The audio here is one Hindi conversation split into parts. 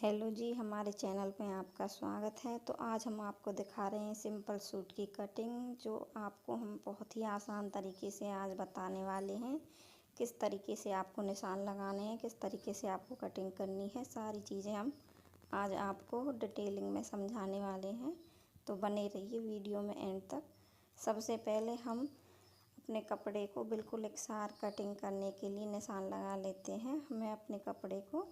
हेलो जी, हमारे चैनल पे आपका स्वागत है। तो आज हम आपको दिखा रहे हैं सिंपल सूट की कटिंग, जो आपको हम बहुत ही आसान तरीके से आज बताने वाले हैं। किस तरीके से आपको निशान लगाने हैं, किस तरीके से आपको कटिंग करनी है, सारी चीज़ें हम आज आपको डिटेलिंग में समझाने वाले हैं। तो बने रहिए वीडियो में एंड तक। सबसे पहले हम अपने कपड़े को बिल्कुल एकसार कटिंग करने के लिए निशान लगा लेते हैं। हमें अपने कपड़े को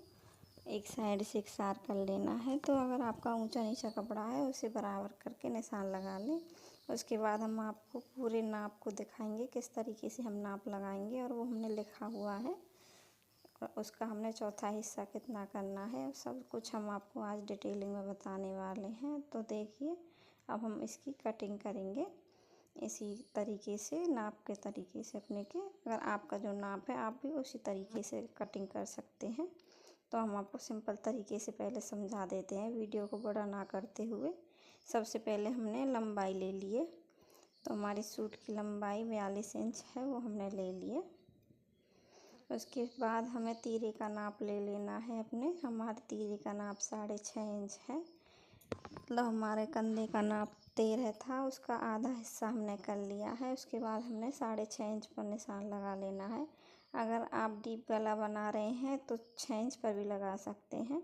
एक साइड से एकसार कर लेना है। तो अगर आपका ऊंचा नीचा कपड़ा है उसे बराबर करके निशान लगा लें। उसके बाद हम आपको पूरे नाप को दिखाएंगे किस तरीके से हम नाप लगाएंगे, और वो हमने लिखा हुआ है और उसका हमने चौथा हिस्सा कितना करना है, सब कुछ हम आपको आज डिटेलिंग में बताने वाले हैं। तो देखिए, अब हम इसकी कटिंग करेंगे इसी तरीके से, नाप के तरीके से अपने के। अगर आपका जो नाप है आप भी उसी तरीके से कटिंग कर सकते हैं। तो हम आपको सिंपल तरीके से पहले समझा देते हैं, वीडियो को बड़ा ना करते हुए। सबसे पहले हमने लंबाई ले लिए। तो हमारी सूट की लंबाई 42 इंच है, वो हमने ले लिए। उसके बाद हमें तीरे का नाप ले लेना है अपने। हमारे तीरे का नाप 6.5 इंच है। मतलब हमारे कंधे का नाप 13 था, उसका आधा हिस्सा हमने कर लिया है। उसके बाद हमने 6.5 इंच पर निशान लगा लेना है। अगर आप डीप गला बना रहे हैं तो 6 इंच पर भी लगा सकते हैं,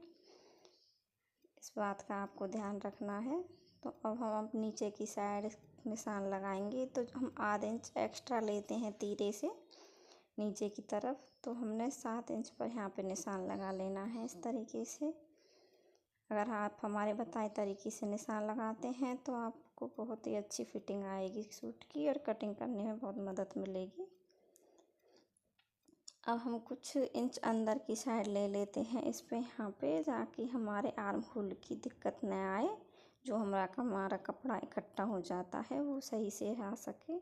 इस बात का आपको ध्यान रखना है। तो अब हम नीचे की साइड निशान लगाएंगे। तो हम आधा इंच एक्स्ट्रा लेते हैं तीरे से नीचे की तरफ। तो हमने 7 इंच पर यहाँ पे निशान लगा लेना है इस तरीके से। अगर आप हमारे बताए तरीके से निशान लगाते हैं तो आपको बहुत ही अच्छी फिटिंग आएगी सूट की, और कटिंग करने में बहुत मदद मिलेगी। अब हम कुछ इंच अंदर की साइड ले लेते हैं इस पे, यहाँ पे, ताकि हमारे आर्म होल की दिक्कत न आए। जो हमारा कपड़ा इकट्ठा हो जाता है वो सही से आ सके।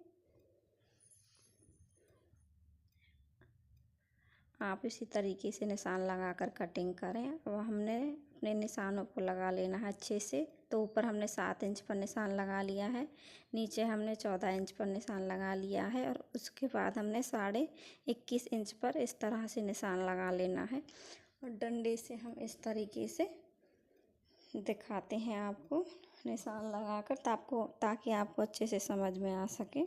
आप इसी तरीके से निशान लगाकर कटिंग करें। अब हमने अपने निशानों को लगा लेना है अच्छे से। तो ऊपर हमने 7 इंच पर निशान लगा लिया है, नीचे हमने 14 इंच पर निशान लगा लिया है, और उसके बाद हमने 21.5 इंच पर इस तरह से निशान लगा लेना है। और डंडे से हम इस तरीके से दिखाते हैं आपको निशान लगाकर, ताकि आपको अच्छे से समझ में आ सके।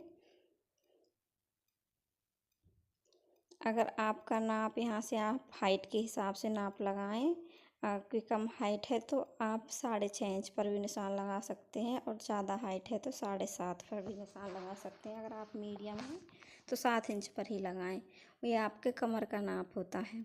अगर आपका नाप यहाँ से आप हाइट के हिसाब से नाप लगाएं, आपकी कम हाइट है तो आप 6.5 इंच पर भी निशान लगा सकते हैं, और ज़्यादा हाइट है तो 7.5 पर भी निशान लगा सकते हैं। अगर आप मीडियम हैं तो 7 इंच पर ही लगाएं, ये आपके कमर का नाप होता है।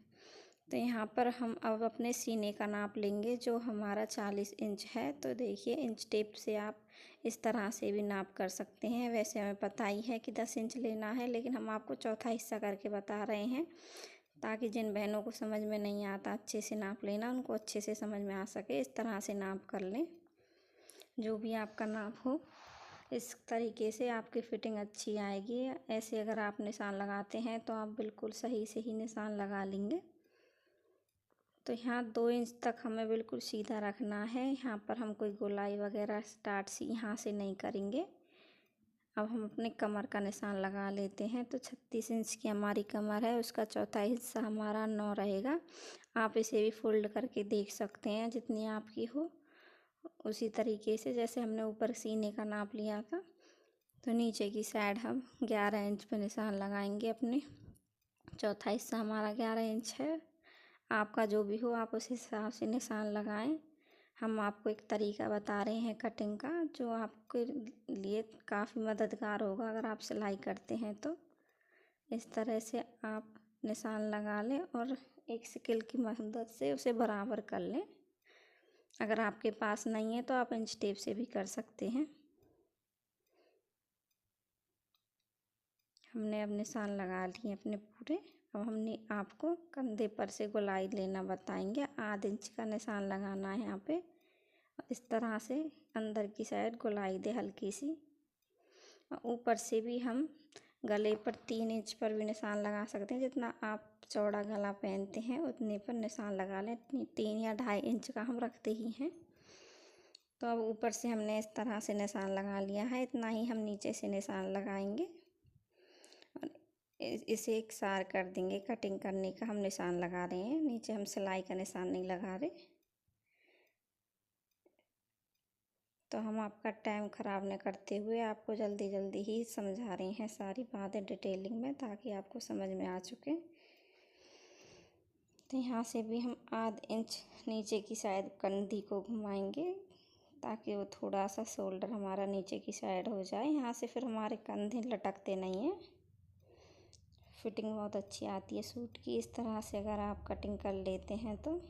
तो यहाँ पर हम अब अपने सीने का नाप लेंगे, जो हमारा 40 इंच है। तो देखिए, इंच टेप से आप इस तरह से भी नाप कर सकते हैं। वैसे हमें पता ही है कि 10 इंच लेना है, लेकिन हम आपको चौथा हिस्सा करके बता रहे हैं, ताकि जिन बहनों को समझ में नहीं आता अच्छे से नाप लेना, उनको अच्छे से समझ में आ सके। इस तरह से नाप कर लें, जो भी आपका नाप हो। इस तरीके से आपकी फिटिंग अच्छी आएगी। ऐसे अगर आप निशान लगाते हैं तो आप बिल्कुल सही से ही निशान लगा लेंगे। तो यहाँ 2 इंच तक हमें बिल्कुल सीधा रखना है। यहाँ पर हम कोई गोलाई वगैरह स्टार्ट से यहाँ से नहीं करेंगे। अब हम अपने कमर का निशान लगा लेते हैं। तो 36 इंच की हमारी कमर है, उसका चौथा हिस्सा हमारा 9 रहेगा। आप इसे भी फोल्ड करके देख सकते हैं, जितनी आपकी हो उसी तरीके से, जैसे हमने ऊपर सीने का नाप लिया था। तो नीचे की साइड हम 11 इंच पर निशान लगाएंगे अपने। चौथा हिस्सा हमारा 11 इंच है। आपका जो भी हो आप उस हिसाब से निशान लगाएं। हम आपको एक तरीका बता रहे हैं कटिंग का, जो आपके लिए काफ़ी मददगार होगा अगर आप सिलाई करते हैं। तो इस तरह से आप निशान लगा लें और एक स्केल की मदद से उसे बराबर कर लें। अगर आपके पास नहीं है तो आप इंच टेप से भी कर सकते हैं। हमने अब निशान लगा लिए अपने पूरे। अब हमने आपको कंधे पर से गोलाई लेना बताएंगे। आध इंच का निशान लगाना है यहाँ पे। इस तरह से अंदर की साइड गोलाई दे हल्की सी। ऊपर से भी हम गले पर 3 इंच पर भी निशान लगा सकते हैं। जितना आप चौड़ा गला पहनते हैं उतने पर निशान लगा लें। 3 या 2.5 इंच का हम रखते ही हैं। तो अब ऊपर से हमने इस तरह से निशान लगा लिया है, इतना ही हम नीचे से निशान लगाएंगे और इसे एकसार कर देंगे। कटिंग करने का हम निशान लगा रहे हैं, नीचे हम सिलाई का निशान नहीं लगा रहे। तो हम आपका टाइम ख़राब न करते हुए आपको जल्दी जल्दी ही समझा रहे हैं सारी बातें डिटेलिंग में, ताकि आपको समझ में आ चुके। तो यहाँ से भी हम आधा इंच नीचे की साइड कंधी को घुमाएंगे, ताकि वो थोड़ा सा शोल्डर हमारा नीचे की साइड हो जाए। यहाँ से फिर हमारे कंधे लटकते नहीं हैं, फिटिंग बहुत अच्छी आती है सूट की। इस तरह से अगर आप कटिंग कर लेते हैं तो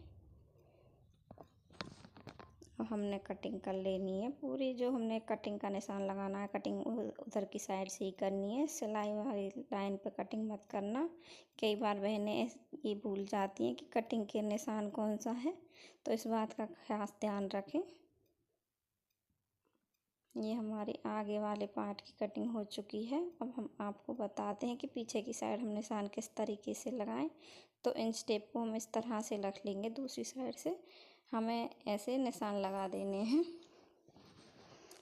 अब हमने कटिंग कर लेनी है पूरी। जो हमने कटिंग का निशान लगाना है, कटिंग उधर की साइड से ही करनी है, सिलाई वाली लाइन पे कटिंग मत करना। कई बार बहनें ये भूल जाती हैं कि कटिंग के निशान कौन सा है, तो इस बात का खास ध्यान रखें। ये हमारे आगे वाले पार्ट की कटिंग हो चुकी है। अब हम आपको बताते हैं कि पीछे की साइड हम निशान किस तरीके से लगाएं। तो इंच टेप को हम इस तरह से रख लेंगे, दूसरी साइड से हमें ऐसे निशान लगा देने हैं।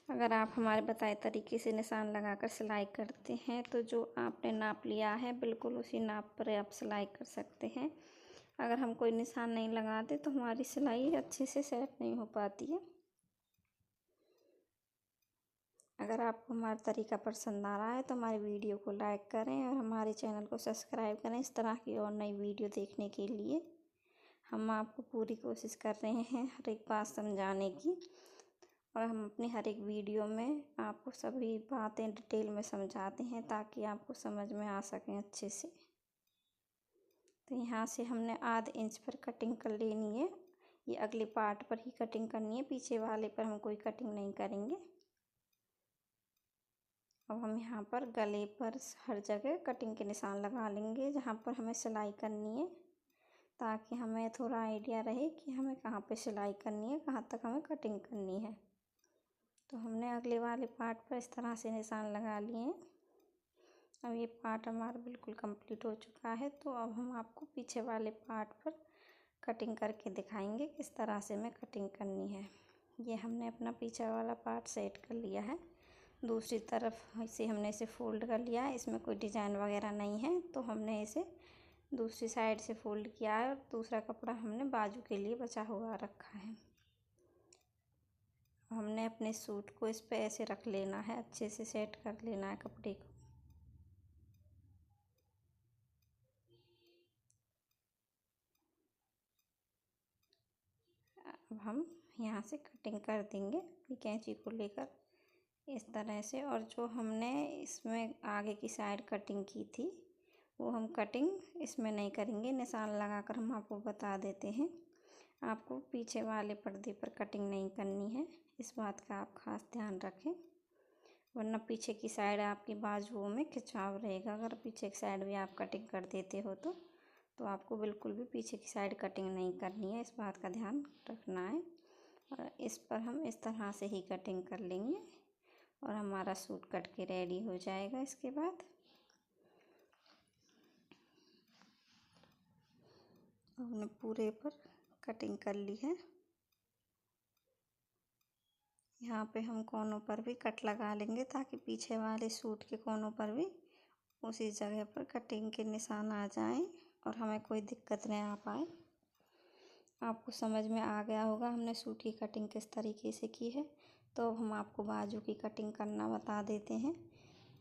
अगर आप हमारे बताए तरीके से निशान लगाकर सिलाई करते हैं तो जो आपने नाप लिया है बिल्कुल उसी नाप पर आप सिलाई कर सकते हैं। अगर हम कोई निशान नहीं लगाते तो हमारी सिलाई अच्छे से सेट नहीं हो पाती है। अगर आपको हमारा तरीका पसंद आ रहा है तो हमारी वीडियो को लाइक करें और हमारे चैनल को सब्सक्राइब करें इस तरह की और नई वीडियो देखने के लिए। हम आपको पूरी कोशिश कर रहे हैं हर एक बात समझाने की, और हम अपनी हर एक वीडियो में आपको सभी बातें डिटेल में समझाते हैं ताकि आपको समझ में आ सकें अच्छे से। तो यहाँ से हमने आधा इंच पर कटिंग कर लेनी है। ये अगले पार्ट पर ही कटिंग करनी है, पीछे वाले पर हम कोई कटिंग नहीं करेंगे। अब हम यहाँ पर गले पर हर जगह कटिंग के निशान लगा लेंगे जहाँ पर हमें सिलाई करनी है, ताकि हमें थोड़ा आइडिया रहे कि हमें कहाँ पे सिलाई करनी है, कहाँ तक हमें कटिंग करनी है। तो हमने अगले वाले पार्ट पर इस तरह से निशान लगा लिए हैं। अब ये पार्ट हमारा बिल्कुल कंप्लीट हो चुका है। तो अब हम आपको पीछे वाले पार्ट पर कटिंग करके दिखाएंगे किस तरह से हमें कटिंग करनी है। ये हमने अपना पीछे वाला पार्ट सेट कर लिया है। दूसरी तरफ इसे हमने इसे फोल्ड कर लिया है, इसमें कोई डिज़ाइन वगैरह नहीं है, तो हमने इसे दूसरी साइड से फोल्ड किया है और दूसरा कपड़ा हमने बाजू के लिए बचा हुआ रखा है। हमने अपने सूट को इस पे ऐसे रख लेना है, अच्छे से सेट कर लेना है कपड़े को। अब हम यहाँ से कटिंग कर देंगे अपनी कैंची को लेकर इस तरह से। और जो हमने इसमें आगे की साइड कटिंग की थी वो हम कटिंग इसमें नहीं करेंगे, निशान लगाकर हम आपको बता देते हैं। आपको पीछे वाले पर्दे पर कटिंग नहीं करनी है, इस बात का आप खास ध्यान रखें, वरना पीछे की साइड आपकी बाजुओं में खिंचाव रहेगा। अगर पीछे की साइड भी आप कटिंग कर देते हो तो आपको बिल्कुल भी पीछे की साइड कटिंग नहीं करनी है, इस बात का ध्यान रखना है। और इस पर हम इस तरह से ही कटिंग कर लेंगे और हमारा सूट कट के रेडी हो जाएगा। इसके बाद हमने पूरे पर कटिंग कर ली है। यहाँ पे हम कोनों पर भी कट लगा लेंगे ताकि पीछे वाले सूट के कोनों पर भी उसी जगह पर कटिंग के निशान आ जाएं और हमें कोई दिक्कत नहीं आ पाए। आपको समझ में आ गया होगा हमने सूट की कटिंग किस तरीके से की है। तो अब हम आपको बाजू की कटिंग करना बता देते हैं।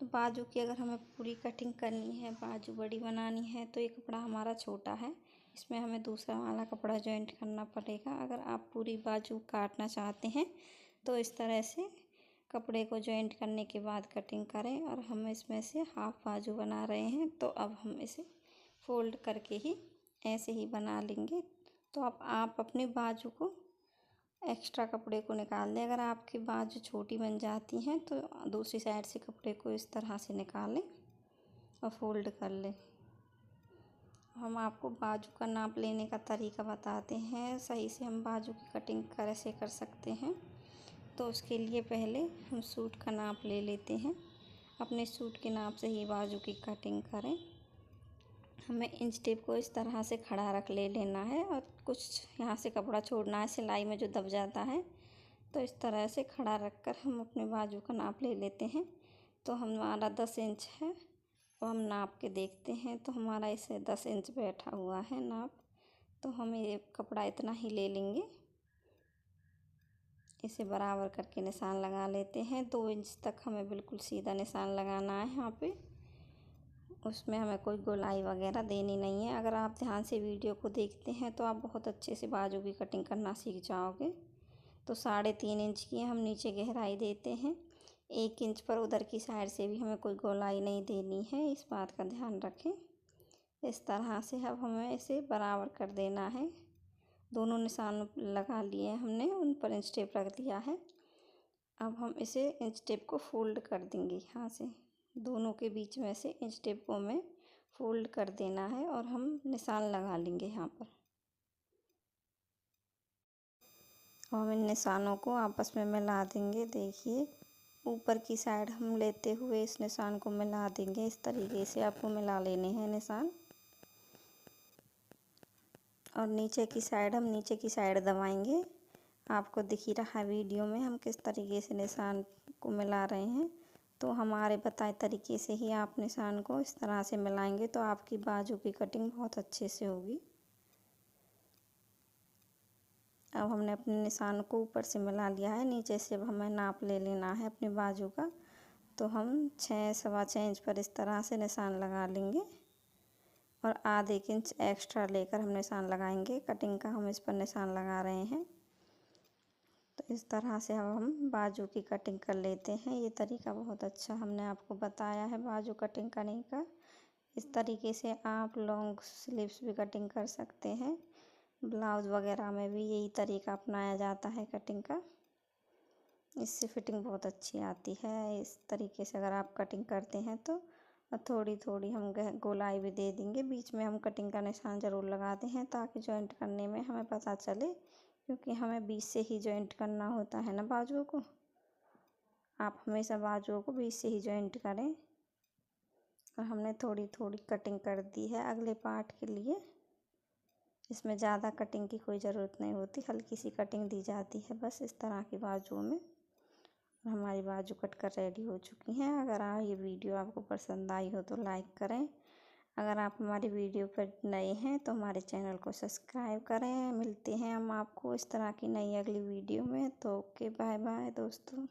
तो बाजू की अगर हमें पूरी कटिंग करनी है, बाजू बड़ी बनानी है, तो ये कपड़ा हमारा छोटा है, इसमें हमें दूसरा वाला कपड़ा जॉइंट करना पड़ेगा। अगर आप पूरी बाजू काटना चाहते हैं तो इस तरह से कपड़े को जॉइंट करने के बाद कटिंग करें। और हम इसमें से हाफ बाजू बना रहे हैं, तो अब हम इसे फोल्ड करके ही ऐसे ही बना लेंगे। तो अब आप अपनी बाजू को एक्स्ट्रा कपड़े को निकाल दें। अगर आपकी बाजू छोटी बन जाती हैं तो दूसरी साइड से कपड़े को इस तरह से निकालें और फोल्ड कर लें। हम आपको बाजू का नाप लेने का तरीका बताते हैं, सही से हम बाजू की कटिंग कैसे कर सकते हैं। तो उसके लिए पहले हम सूट का नाप ले लेते हैं। अपने सूट के नाप से ही बाजू की कटिंग करें। हमें इंच टेप को इस तरह से खड़ा रख लेना है और कुछ यहाँ से कपड़ा छोड़ना है, सिलाई में जो दब जाता है। तो इस तरह से खड़ा रखकर हम अपने बाजू का नाप ले लेते हैं। तो हमारा 10 इंच है, तो हम नाप के देखते हैं तो हमारा इसे 10 इंच बैठा हुआ है नाप। तो हम ये कपड़ा इतना ही ले लेंगे। इसे बराबर करके निशान लगा लेते हैं। 2 इंच तक हमें बिल्कुल सीधा निशान लगाना है यहाँ पे। उसमें हमें कोई गोलाई वगैरह देनी नहीं है। अगर आप ध्यान से वीडियो को देखते हैं तो आप बहुत अच्छे से बाजू की कटिंग करना सीख जाओगे। तो 3.5 इंच की हम नीचे गहराई देते हैं। 1 इंच पर उधर की साइड से भी हमें कोई गोलाई नहीं देनी है, इस बात का ध्यान रखें। इस तरह से अब हमें इसे बराबर कर देना है। दोनों निशान लगा लिए हमने, उन पर इंच टेप रख दिया है। अब हम इसे इंच टेप को फोल्ड कर देंगे यहाँ से। दोनों के बीच में से इंच टेप को हमें फोल्ड कर देना है और हम निशान लगा लेंगे यहाँ पर। और हम इन निशानों को आपस में मिला देंगे। देखिए, ऊपर की साइड हम लेते हुए इस निशान को मिला देंगे। इस तरीके से आपको मिला लेने हैं निशान। और नीचे की साइड हम नीचे की साइड दबाएंगे। आपको दिख ही रहा है वीडियो में हम किस तरीके से निशान को मिला रहे हैं। तो हमारे बताए तरीके से ही आप निशान को इस तरह से मिलाएंगे तो आपकी बाजू की कटिंग बहुत अच्छे से होगी। अब हमने अपने निशान को ऊपर से मिला लिया है। नीचे से अब हमें नाप ले लेना है अपने बाजू का। तो हम 6-6.25 इंच पर इस तरह से निशान लगा लेंगे और आधे इंच एक्स्ट्रा लेकर हम निशान लगाएंगे। कटिंग का हम इस पर निशान लगा रहे हैं। तो इस तरह से अब हम बाजू की कटिंग कर लेते हैं। ये तरीका बहुत अच्छा हमने आपको बताया है बाजू कटिंग करने का। इस तरीके से आप लॉन्ग स्लीव्स भी कटिंग कर सकते हैं। ब्लाउज वगैरह में भी यही तरीका अपनाया जाता है कटिंग का। इससे फिटिंग बहुत अच्छी आती है। इस तरीके से अगर आप कटिंग करते हैं तो थोड़ी थोड़ी हम गोलाई भी दे देंगे। बीच में हम कटिंग का निशान ज़रूर लगाते हैं ताकि जॉइंट करने में हमें पता चले, क्योंकि हमें बीच से ही जॉइंट करना होता है ना बाजुओं को। आप हमेशा बाजुओं को बीच से ही जॉइंट करें। और हमने थोड़ी थोड़ी कटिंग कर दी है अगले पार्ट के लिए। इसमें ज़्यादा कटिंग की कोई ज़रूरत नहीं होती, हल्की सी कटिंग दी जाती है बस इस तरह की बाजुओं में। हमारी बाजू कट कर रेडी हो चुकी हैं। अगर ये वीडियो आपको पसंद आई हो तो लाइक करें। अगर आप हमारी वीडियो पर नए हैं तो हमारे चैनल को सब्सक्राइब करें। मिलते हैं हम आपको इस तरह की नई अगली वीडियो में। तो ओके, बाय बाय दोस्तों।